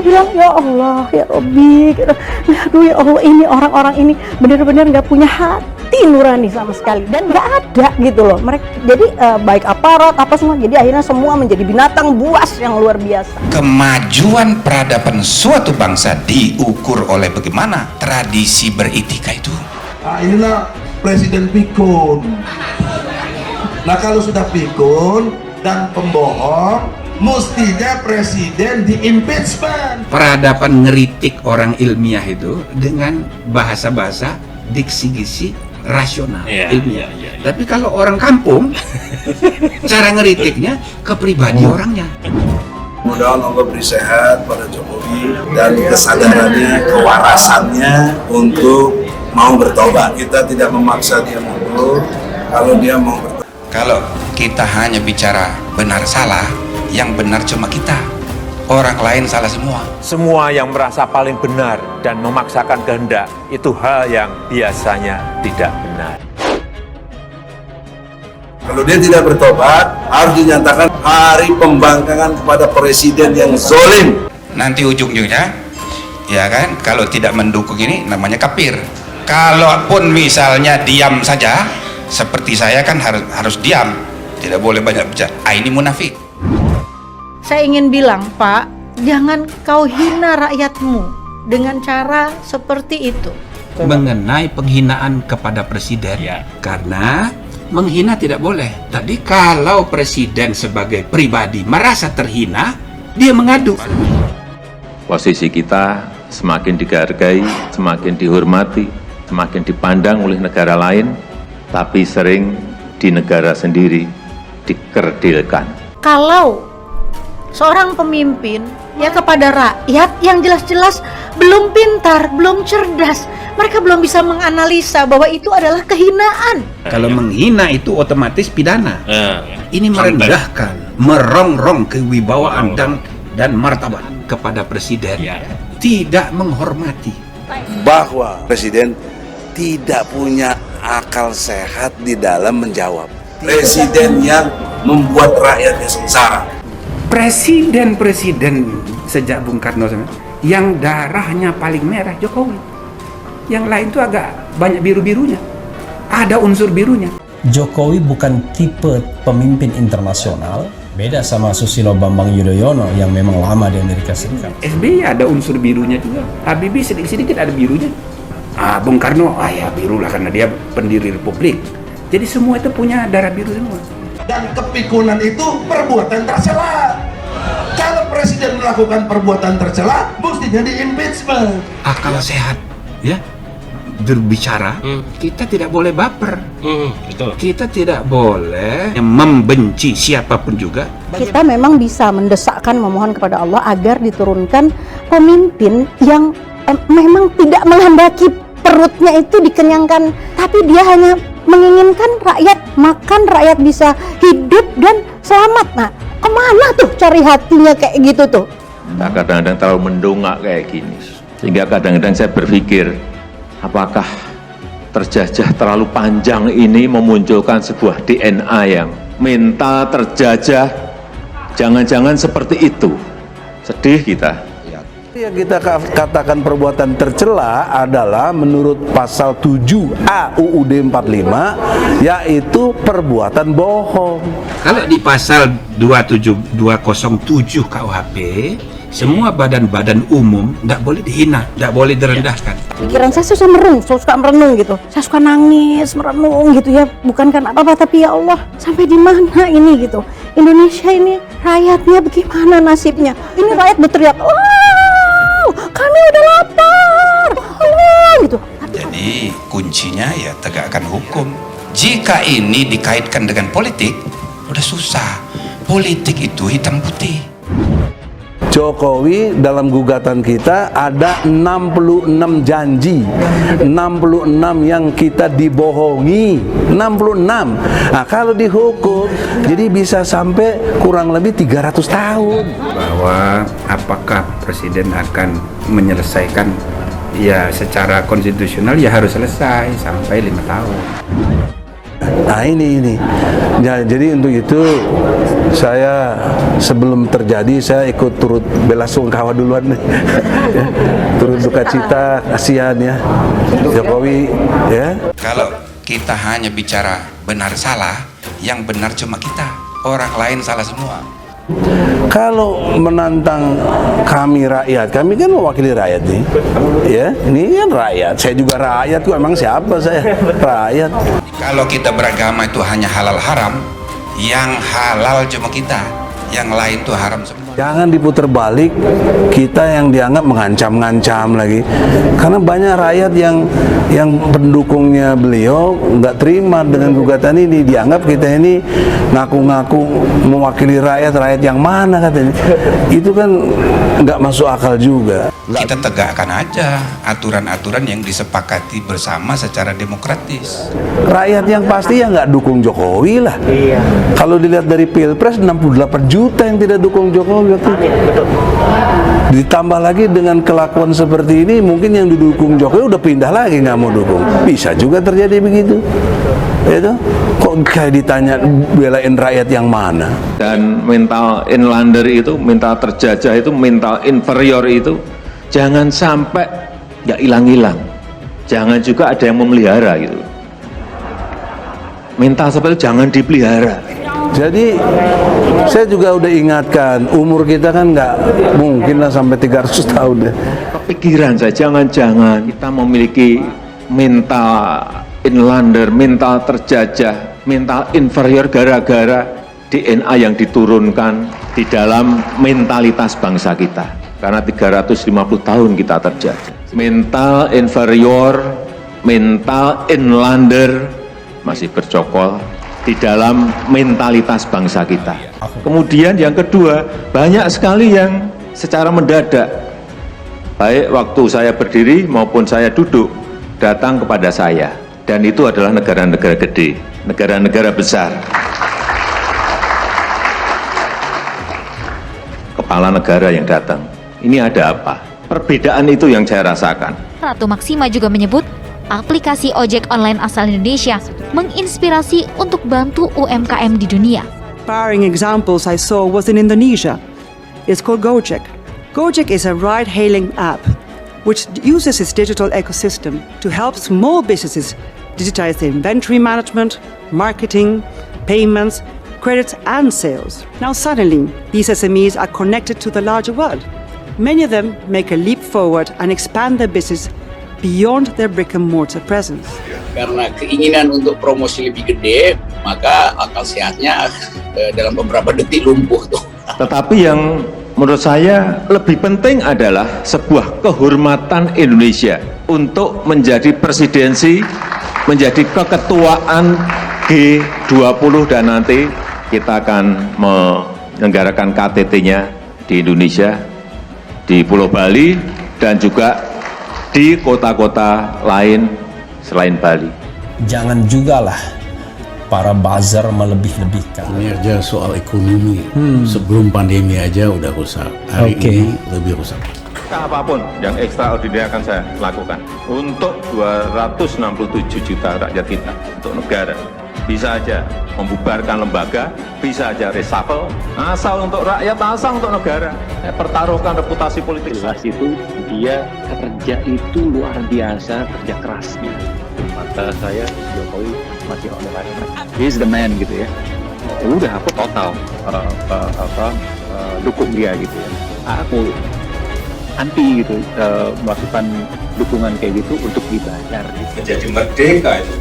saya bilang, ya Allah, ya Robbi, aduh ya Allah, ini orang-orang ini benar-benar nggak punya hati nurani sama sekali, dan nggak ada gitu loh mereka. Jadi baik aparat apa semua, jadi akhirnya semua menjadi binatang buas yang luar biasa. Kemajuan peradaban suatu bangsa diukur oleh bagaimana tradisi beretika itu. Nah, inilah presiden pikun. Nah, kalau sudah pikun dan pembohong, mestinya presiden di impeachment. Peradaban ngeritik orang ilmiah itu dengan bahasa-bahasa diksi-diksi rasional, ilmiah. Tapi kalau orang kampung, cara ngeritiknya ke pribadi orangnya. Mudah-mudahan Allah beri sehat pada Jokowi dan kesadarannya, kewarasannya untuk mau bertobat. Kita tidak memaksa dia mundur. Kalau dia mau bertobat. Kalau kita hanya bicara benar salah, yang benar cuma kita, orang lain salah semua. Semua yang merasa paling benar dan memaksakan kehendak itu hal yang biasanya tidak benar. Kalau dia tidak bertobat, harus dinyatakan hari pembangkangan kepada presiden yang zalim. Nanti ujung-ujungnya, ya kan, kalau tidak mendukung ini namanya kafir. Kalaupun misalnya diam saja, seperti saya kan harus diam, tidak boleh banyak bicara. Ini munafik. Saya ingin bilang, Pak, jangan kau hina rakyatmu dengan cara seperti itu. Mengenai penghinaan kepada presiden, karena menghina tidak boleh. Tadi kalau presiden sebagai pribadi merasa terhina, dia mengadu. Posisi kita semakin dihargai, semakin dihormati, semakin dipandang oleh negara lain, tapi sering di negara sendiri dikerdilkan. Kalau seorang pemimpin ya kepada rakyat yang jelas-jelas belum pintar, belum cerdas, mereka belum bisa menganalisa bahwa itu adalah kehinaan. Kalau menghina itu otomatis pidana. Ini merendahkan, merongrong kewibawaan dan martabat kepada presiden. Tidak menghormati. Bahwa presiden tidak punya akal sehat di dalam menjawab. Presiden yang membuat rakyatnya sengsara. Presiden sejak Bung Karno yang darahnya paling merah Jokowi. Yang lain itu agak banyak biru-birunya. Ada unsur birunya. Jokowi bukan tipe pemimpin internasional, beda sama Susilo Bambang Yudhoyono yang memang lama di Amerika Serikat. SBY ada unsur birunya juga. Habibie sedikit-sedikit ada birunya. Bung Karno, ya biru lah karena dia pendiri Republik. Jadi semua itu punya darah biru semua. Dan kepikunan itu perbuatan tercela. Kalau presiden melakukan perbuatan tercela, mestinya di impeachment. Akal sehat, ya, berbicara. Kita tidak boleh baper. Betul. Kita tidak boleh membenci siapapun juga. Kita memang bisa mendesakkan, memohon kepada Allah agar diturunkan pemimpin yang memang tidak menghendaki perutnya itu dikenyangkan, tapi dia hanya menginginkan rakyat makan, rakyat bisa hidup dan selamat. Nah, kemana tuh cari hatinya kayak gitu tuh? Kadang-kadang terlalu mendongak kayak gini, sehingga kadang-kadang saya berpikir, apakah terjajah terlalu panjang ini memunculkan sebuah DNA yang mental terjajah? Jangan-jangan seperti itu. Sedih kita. Yang kita katakan perbuatan tercela adalah menurut pasal 7A UUD 45, yaitu perbuatan bohong. Kalau di pasal 207 KUHP, semua badan-badan umum tidak boleh dihina, tidak boleh direndahkan. Pikiran saya suka merenung gitu. Saya suka nangis, merenung gitu ya. Bukan karena apa-apa, tapi ya Allah, sampai di mana ini gitu. Indonesia ini rakyatnya bagaimana nasibnya? Ini rakyat berteriak, kami udah lapar, gitu. Jadi kuncinya ya tegakkan hukum. Jika ini dikaitkan dengan politik, udah susah. Politik itu hitam putih. Jokowi dalam gugatan kita ada 66 janji, 66 yang kita dibohongi, 66. Nah, kalau dihukum jadi bisa sampai kurang lebih 300 tahun. Bahwa apakah presiden akan menyelesaikan ya secara konstitusional, ya harus selesai sampai 5 tahun. Nah ini. Ya, jadi untuk itu saya sebelum terjadi saya ikut turut bela sungkawa duluan nih. Ya, turut duka cita, kasihan ya Jokowi ya. Kalau kita hanya bicara benar salah, yang benar cuma kita, orang lain salah semua. Kalau menantang kami rakyat, kami kan mewakili rakyat nih, ya ini kan rakyat, saya juga rakyat kok, emang siapa saya, rakyat. Kalau kita beragama itu hanya halal haram, yang halal cuma kita, yang lain itu haram semua. Jangan diputar balik, kita yang dianggap mengancam-ngancam lagi, karena banyak rakyat yang pendukungnya beliau nggak terima dengan gugatan ini, dianggap kita ini ngaku-ngaku mewakili rakyat yang mana katanya. Itu kan nggak masuk akal juga. Kita tegakkan aja aturan-aturan yang disepakati bersama secara demokratis. Rakyat yang pasti ya nggak dukung Jokowi lah. Kalau dilihat dari Pilpres 68 juta yang tidak dukung Jokowi waktu itu. Ditambah lagi dengan kelakuan seperti ini, mungkin yang didukung Jokowi udah pindah lagi nggak mau dukung. Bisa juga terjadi begitu. Itu kok kayak ditanya belain rakyat yang mana? Dan mental inlander itu, mental terjajah itu, mental inferior itu jangan sampai ya hilang-hilang. Jangan juga ada yang memelihara gitu. Mental seperti itu jangan dipelihara. Jadi saya juga udah ingatkan, umur kita kan nggak mungkin lah sampai 300 tahun deh. Kepikiran saya, jangan-jangan kita memiliki mental inlander, mental terjajah, mental inferior gara-gara DNA yang diturunkan di dalam mentalitas bangsa kita. Karena 350 tahun kita terjajah. Mental inferior, mental inlander masih bercokol di dalam mentalitas bangsa kita. Kemudian yang kedua, banyak sekali yang secara mendadak, baik waktu saya berdiri maupun saya duduk, datang kepada saya. Dan itu adalah negara-negara gede, negara-negara besar. Kepala negara yang datang. Ini ada apa? Perbedaan itu yang saya rasakan. Ratu Maksima juga menyebut aplikasi ojek online asal Indonesia menginspirasi untuk bantu UMKM di dunia. Inspiring examples I saw was in Indonesia. It's called Gojek. Gojek is a ride-hailing app which uses its digital ecosystem to help small businesses digitize their inventory management, marketing, payments, credits and sales. Now suddenly, these SMEs are connected to the larger world. Many of them make a leap forward and expand their business beyond their brick-and-mortar presence. Karena keinginan untuk promosi lebih gede, maka akal sehatnya dalam beberapa detik lumpuh tuh. Tetapi yang menurut saya lebih penting adalah sebuah kehormatan Indonesia untuk menjadi presidensi, menjadi keketuaan G20 dan nanti kita akan menyelenggarakan KTT-nya di Indonesia, di Pulau Bali, dan juga di kota-kota lain selain Bali. Jangan jugalah para buzzer melebih-lebihkan. Ini aja soal ekonomi. Sebelum pandemi aja udah rusak. Hari ini lebih rusak. Apapun yang ekstraordinari akan saya lakukan untuk 267 juta rakyat kita, untuk negara. Bisa aja membubarkan lembaga, bisa aja reshuffle, asal untuk rakyat, asal untuk negara. Pertaruhkan reputasi politik. Jelas itu dia kerja itu luar biasa, kerja kerasnya. Mata saya Jokowi masih on the right track. He is the man gitu ya. Udah aku total dukung dia gitu ya. Aku anti gitu melakukan dukungan kayak gitu untuk dibayar. Gitu. Menjadi merdeka itu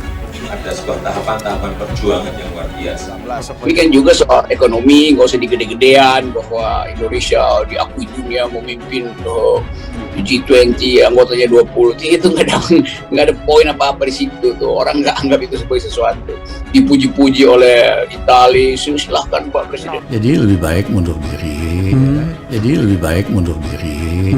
ada sebuah tahapan-tahapan perjuangan yang luar biasa. Ini kan juga soal ekonomi, nggak usah digede-gedean bahwa Indonesia diakui dunia memimpin G20, anggotanya 20. Itu nggak ada poin apa-apa di situ tuh. Orang nggak anggap itu sebagai sesuatu. Dipuji-puji oleh Italia, silahkan Pak Presiden. Jadi lebih baik mundur diri.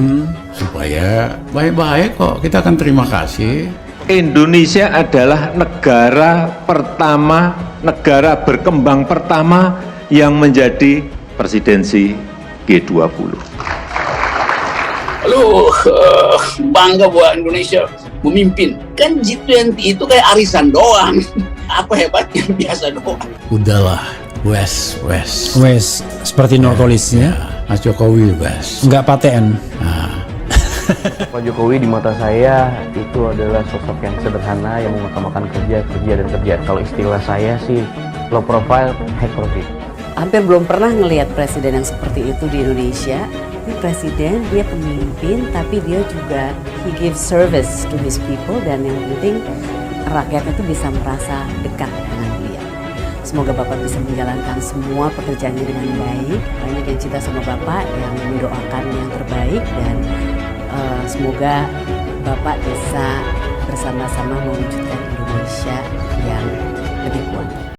Supaya baik-baik kok. Kita akan terima kasih. Indonesia adalah negara pertama, negara berkembang pertama yang menjadi presidensi G20. Lalu bangga buat Indonesia memimpin. Kan G20 itu kayak arisan doang. apa hebatnya, biasa doang. Udahlah, West. Seperti Nurkolis ya. Mas Jokowi West. Nggak paten. Pak Jokowi di mata saya itu adalah sosok yang sederhana yang mengutamakan kerja. Kalau istilah saya sih low profile, high profit. Hampir belum pernah ngelihat presiden yang seperti itu di Indonesia. Ini presiden, dia pemimpin, tapi dia juga he gives service to his people, dan yang penting rakyat itu bisa merasa dekat dengan beliau. Semoga Bapak bisa menjalankan semua pekerjaannya dengan baik. Banyak yang cinta sama Bapak, yang mendoakan yang terbaik, dan semoga Bapak bisa bersama-sama mewujudkan Indonesia yang lebih kuat.